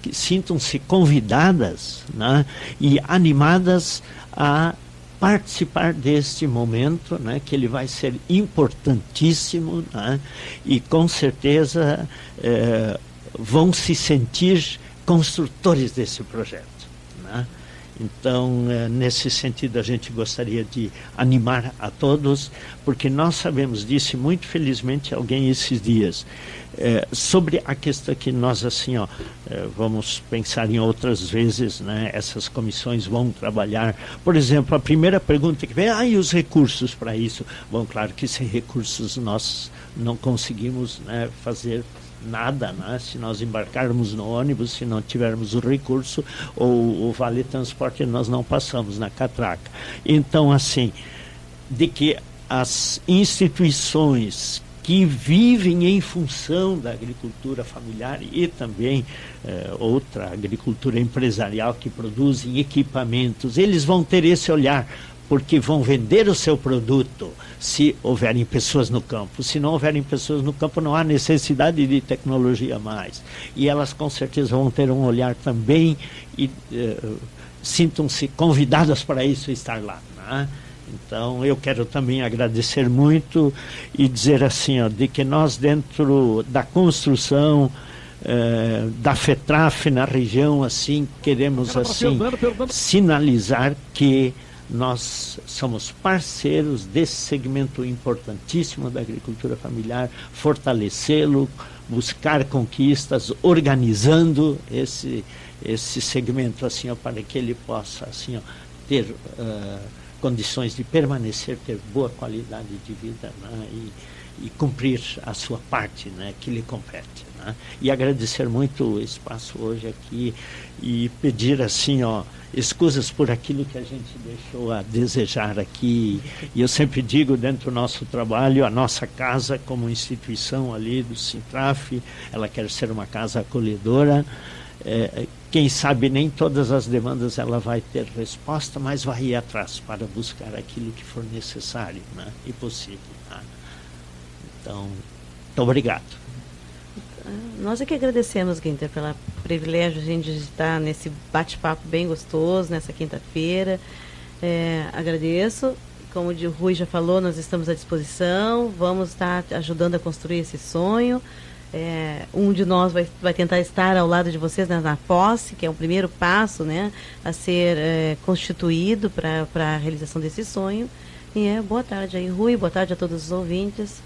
que sintam-se convidadas, né, e animadas a participar deste momento, né, que ele vai ser importantíssimo, né, e com certeza vão se sentir construtores desse projeto, né? Então, nesse sentido, a gente gostaria de animar a todos, porque nós sabemos disso, e muito felizmente alguém esses dias, sobre a questão que nós, assim, ó, vamos pensar em outras vezes, né, essas comissões vão trabalhar. Por exemplo, a primeira pergunta que vem, e os recursos para isso? Bom, claro que sem recursos nós não conseguimos, né, fazer nada, né? Se nós embarcarmos no ônibus, se não tivermos o recurso ou o vale transporte, nós não passamos na catraca. Então, assim, de que as instituições que vivem em função da agricultura familiar e também outra agricultura empresarial que produzem equipamentos, eles vão ter esse olhar, porque vão vender o seu produto se houverem pessoas no campo. Se não houverem pessoas no campo, não há necessidade de tecnologia mais. E elas com certeza vão ter um olhar também e sintam-se convidadas para isso estar lá, né? Então, eu quero também agradecer muito e dizer assim, ó, de que nós, dentro da construção da FETRAF na região, assim, queremos assim sinalizar que nós somos parceiros desse segmento importantíssimo da agricultura familiar, fortalecê-lo, buscar conquistas, organizando esse segmento assim, ó, para que ele possa assim, ó, ter condições de permanecer, ter boa qualidade de vida, né, e cumprir a sua parte, né, que lhe compete, né? E agradecer muito o espaço hoje aqui e pedir assim, ó, escusas por aquilo que a gente deixou a desejar aqui. E eu sempre digo, dentro do nosso trabalho, a nossa casa como instituição ali do Sintraf, ela quer ser uma casa acolhedora. Quem sabe nem todas as demandas ela vai ter resposta, mas vai ir atrás para buscar aquilo que for necessário, né, e possível, né? Então, muito obrigado.
Nós é que agradecemos, Guinter, pelo privilégio de a gente estar nesse bate-papo bem gostoso, nessa quinta-feira. Agradeço. Como o Rui já falou, nós estamos à disposição, vamos estar ajudando a construir esse sonho. Um de nós vai tentar estar ao lado de vocês, né, na posse, que é o primeiro passo, né, a ser constituído para a realização desse sonho. E boa tarde aí, Rui, boa tarde a todos os ouvintes.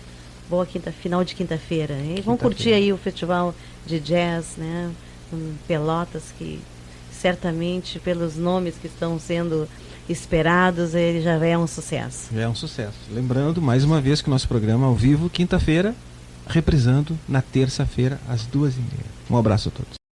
Boa final de quinta-feira. E vamos curtir aí o festival de jazz, né, em Pelotas, que certamente, pelos nomes que estão sendo esperados, ele já é um sucesso. Já é um sucesso. Lembrando, mais uma vez, que o nosso programa ao vivo, quinta-feira, reprisando na terça-feira, às 2h30. Um abraço a todos.